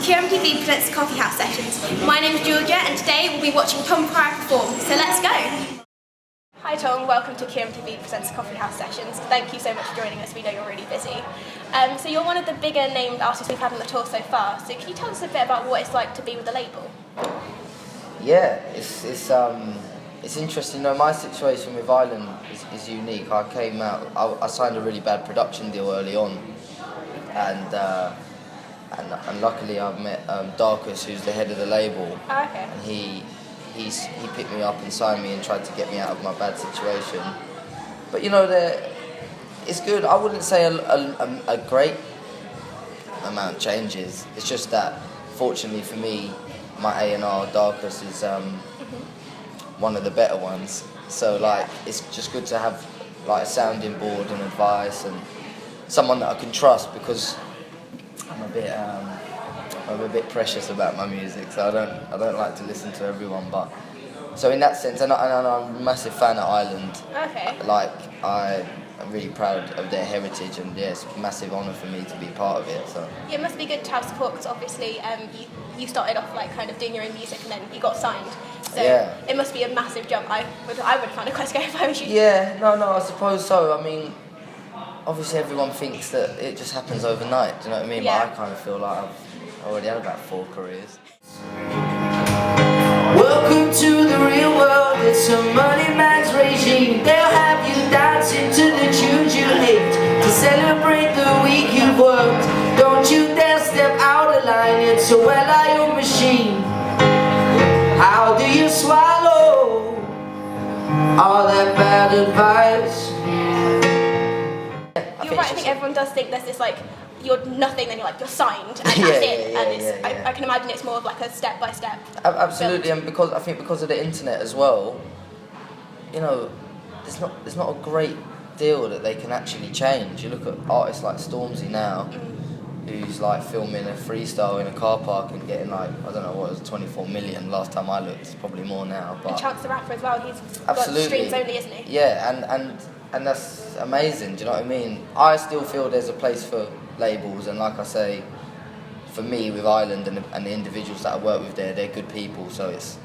QMTV presents Coffee House Sessions. My name is Georgia and today we'll be watching Tom Pryor perform, so let's go! Hi Tom, welcome to QMTV presents Coffee House Sessions. Thank you so much for joining us, we know you're really busy. So you're one of the bigger named artists we've had on the tour so far, so can you tell us a bit about what it's like to be with the label? Yeah, it's interesting. You know, my situation with Ireland is unique. I came out, I signed a really bad production deal early on, and luckily I've met Darkus, who's the head of the label. Oh, okay. And he picked me up and signed me and tried to get me out of my bad situation. But you know, it's good. I wouldn't say a great amount changes. It's just that, fortunately for me, my A&R Darkus is one of the better ones. So like, it's just good to have like a sounding board and advice and someone that I can trust, because I'm a bit precious about my music, so I don't like to listen to everyone. But so in that sense, and I'm a massive fan of Ireland. Okay. Like I'm really proud of their heritage, and yeah, it's a massive honour for me to be part of it. So Yeah, it must be good to have support because obviously you started off like kind of doing your own music and then you got signed. So yeah, it must be a massive jump. I would find it quite scary if I was you. Yeah, no, I suppose so. I mean, obviously everyone thinks that it just happens overnight. Do you know what I mean? Yeah. But I kind of feel like I've already had about 4 careers. Welcome to the real world, it's a money man's regime. They'll have you dancing to the tunes you hate. To celebrate the week you've worked, don't you dare step out of line, it's a well-oiled machine. How do you swallow all that bad advice? You're right, I think everyone does think there's this like, you're nothing, then you're signed, and that's Yeah, it. yeah, And it's, yeah. I can imagine it's more of like a step-by-step. Absolutely, build. and because I think because of the internet as well, you know, there's not a great deal that they can actually change. You look at artists like Stormzy now, who's like filming a freestyle in a car park and getting like, I don't know what, it was 24 million last time I looked. It's probably more now. But And Chance the Rapper as well, he's absolutely. got streams only, isn't he? Yeah, and that's amazing. Do you know what I mean? I still feel there's a place for labels, and like I say, for me with Ireland and the individuals that I work with there, they're good people, so it's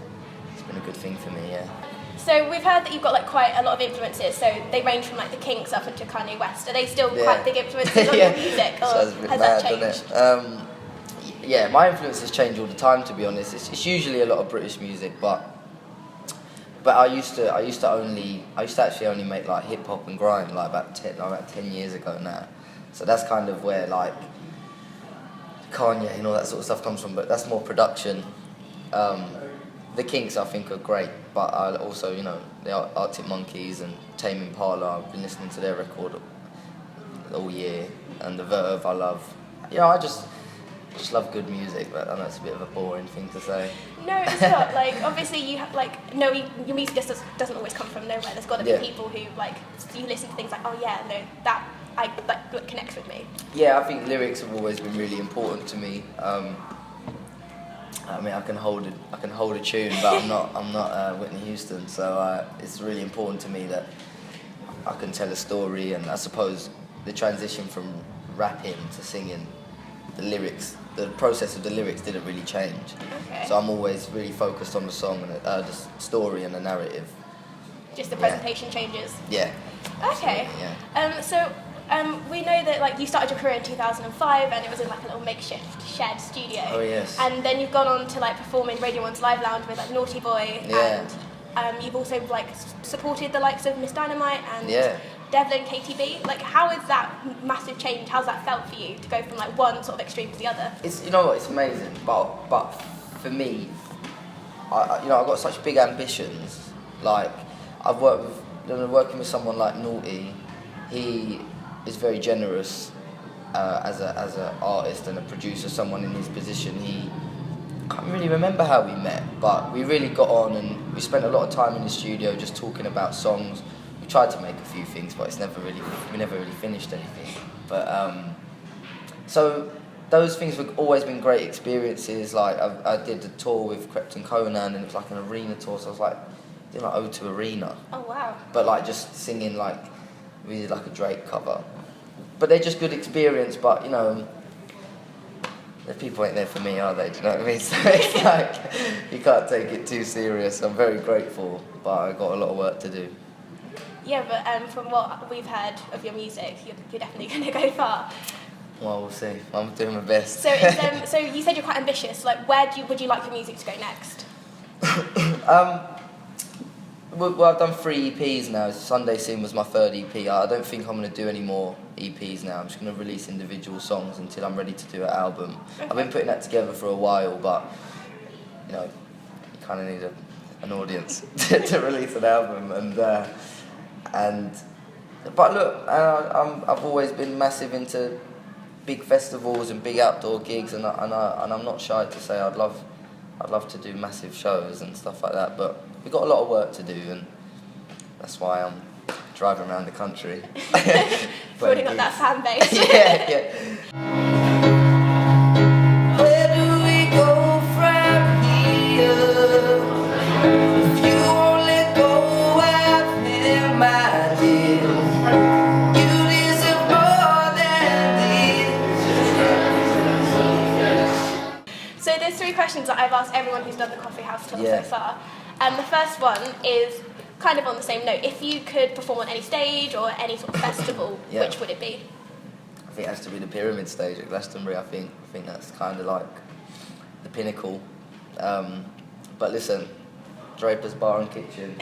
been a good thing for me, yeah. So we've heard that you've got like quite a lot of influences, so they range from like the Kinks up into Kanye West. Are they still quite big influences on your music, or Sounds a bit has mad, that changed? doesn't it? Yeah, my influences change all the time, to be honest. It's usually a lot of British music, but I used to actually only make like hip hop and grime like about 10 years ago now. So that's kind of where like Kanye and all that sort of stuff comes from, but that's more production. The Kinks I think are great, but I also, you know, the Arctic Monkeys and Tame Impala, I've been listening to their record all year, and the Verve I love. You know, I just love good music, but I know it's a bit of a boring thing to say. No, it's not. Like, obviously, you have like your music just doesn't always come from nowhere. There's got to be people who like you listen to things like, oh yeah, no, that connects with me. Yeah, I think lyrics have always been really important to me. I mean, I can hold a tune, but I'm not Whitney Houston, so it's really important to me that I can tell a story. And I suppose the transition from rapping to singing, the process of the lyrics didn't really change. Okay. So I'm always really focused on the song and the story and the narrative. Just the presentation changes. Yeah. Okay. Yeah. We know that like you started your career in 2005 and it was in like a little makeshift shared studio. Oh yes. And then you've gone on to like perform in Radio 1's Live Lounge with like Naughty Boy. Yeah. And you've also like supported the likes of Miss Dynamite and Devlin KTB. Like, how is that massive change? How's that felt for you to go from like one sort of extreme to the other? It's, you know what, it's amazing. But for me, I've got such big ambitions. Like working with someone like Naughty, he is very generous as an artist and a producer, someone in his position. I can't really remember how we met, but we really got on and we spent a lot of time in the studio just talking about songs. We tried to make a few things, but we never really finished anything. But so those things have always been great experiences. Like I did a tour with Krypton Conan, and it was like an arena tour, so I was like doing like O2 Arena. Oh wow. But like just singing, like we did like a Drake cover. But they're just good experience, but you know, the people ain't there for me, are they? Do you know what I mean? So it's like, you can't take it too serious. I'm very grateful, but I've got a lot of work to do. Yeah, but from what we've heard of your music, you're definitely going to go far. Well, we'll see. I'm doing my best. So, so you said you're quite ambitious. Like, would you like your music to go next? Well, I've done 3 EPs now. Sunday Scene was my 3rd EP. I don't think I'm going to do any more EPs now. I'm just going to release individual songs until I'm ready to do an album. Okay. I've been putting that together for a while, but you know, you kind of need an audience to release an album. But look, I've always been massive into big festivals and big outdoor gigs, and I'm not shy to say I'd love to do massive shows and stuff like that. But we've got a lot of work to do, and that's why I'm driving around the country. Building up that fan base. Yeah. Where do we go from here? If you won't let go of him, my dear, you deserve more than this. So there's 3 questions that I've asked everyone who's done the Coffee House tour Yeah. so far. And the first one is kind of on the same note. If you could perform on any stage or any sort of festival, Yeah. which would it be? I think it has to be the Pyramid stage at Glastonbury. I think that's kind of like the pinnacle. But listen, Draper's Bar and Kitchen,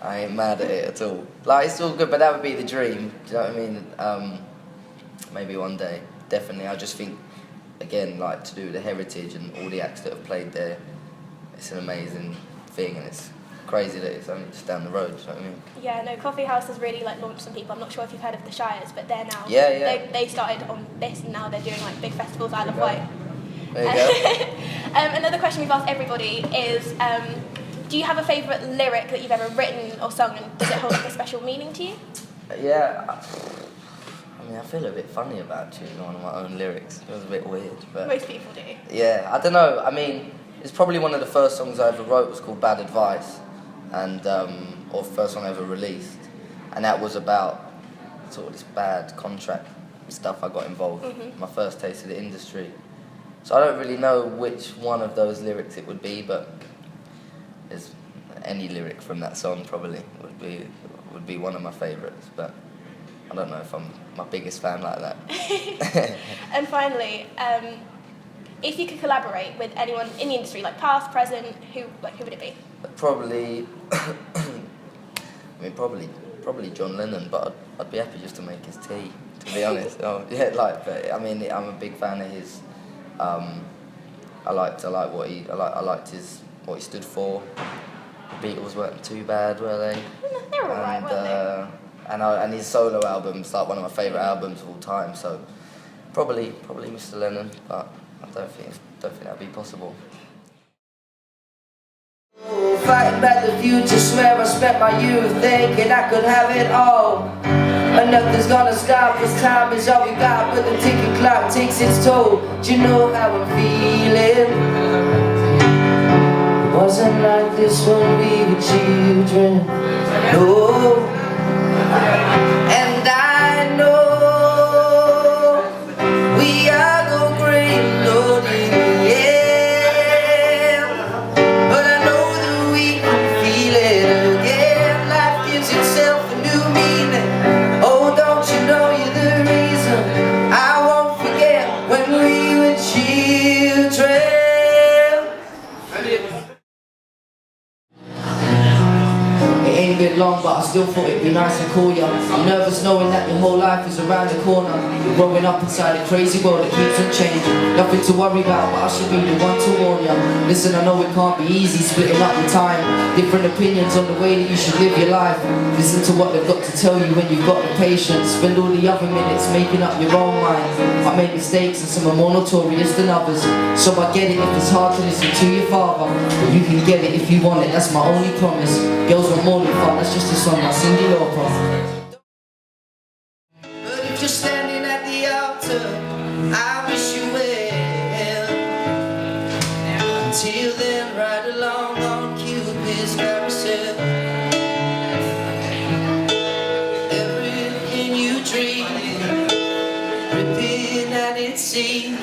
I ain't mad at it at all. Like, it's all good, but that would be the dream. Do you know what I mean? Maybe one day, definitely. I just think, again, like, to do the heritage and all the acts that have played there, it's an amazing thing, and it's crazy that it's only just down the road. Do you know what I mean? Yeah, no, Coffee House has really like launched some people. I'm not sure if you've heard of the Shires, but they're now. Yeah. They started on this, and now they're doing like big festivals. Isle of Wight. There you go. Another question we've asked everybody is, do you have a favourite lyric that you've ever written or sung, and does it hold like a special meaning to you? Yeah. I mean, I feel a bit funny about choosing one of my own lyrics. It was a bit weird, but Most people do. yeah, I don't know. I mean, it's probably one of the first songs I ever wrote was called Bad Advice, and or first song I ever released, and that was about sort of this bad contract stuff I got involved. My first taste of the industry. So I don't really know which one of those lyrics it would be, but there's any lyric from that song probably would be one of my favourites. But I don't know if I'm my biggest fan like that. And finally, if you could collaborate with anyone in the industry, like past, present, who would it be? Probably, probably John Lennon, but I'd be happy just to make his tea, to be honest. But I mean, I'm a big fan of his. I liked what he stood for. The Beatles weren't too bad, were they? They were alright, weren't they? And his solo album's like one of my favourite albums of all time. So probably Mr. Lennon, but I don't think that'd be possible. Fighting back the future, swear I spent my youth thinking I could have it all. And nothing's gonna stop us, time is all we got, but the ticking clock takes its toll. Do you know how I'm feeling? It wasn't like this when we were children, no. And I know we are go great, Lord, in the end. But I know that we can feel it again. Life gives itself a new meaning. Oh, don't you know you're the reason I won't forget when we were children. It ain't been long, but I still thought it'd be nice to call ya. You're nervous knowing that your whole life is around the corner. You're growing up inside a crazy world that keeps on changing. Nothing to worry about, but I should be the one to warn ya. Listen, I know it can't be easy splitting up the time. Different opinions on the way that you should live your life. Listen to what they've got to tell you when you've got the patience. Spend all the other minutes making up your own mind. I made mistakes and some are more notorious than others. So I get it if it's hard to listen to your father, but you can get it if you want it, that's my only promise. Girls want more than fun, that's just a song I sing the opera. But if you're standing at the altar, I wish you well. Until then, ride along on Cupid's carousel. Everything you dream, ripping at its seams.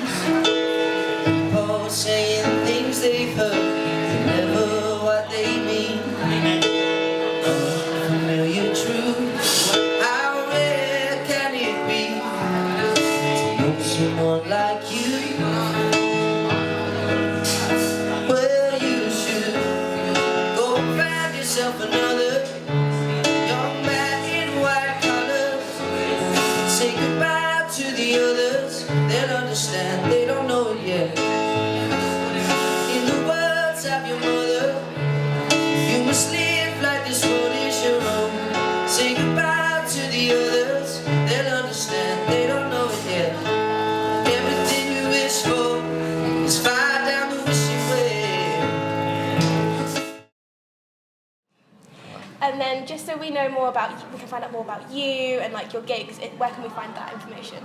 we know more about, we can find out more about you and like your gigs, where can we find that information?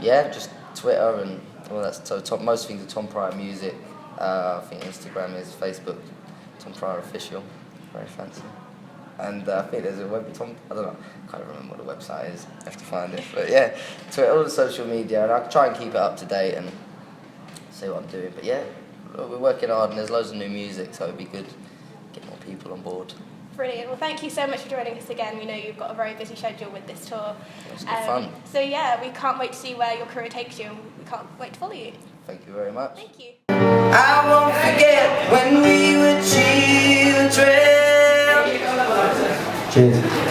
Yeah, just Twitter and well, that's most things are Tom Pryor Music. I think Instagram is, Facebook, Tom Pryor Official, very fancy. And I think there's a web, I don't know, I can't remember what the website is, I have to find it. But yeah, Twitter, all the social media, and I try and keep it up to date and see what I'm doing. But yeah, we're working hard and there's loads of new music, so it'd be good to get more people on board. Brilliant. Well, thank you so much for joining us again. We know you've got a very busy schedule with this tour. It's good fun. So yeah, we can't wait to see where your career takes you, and we can't wait to follow you. Thank you very much. Thank you. I won't forget when we were children. Cheers.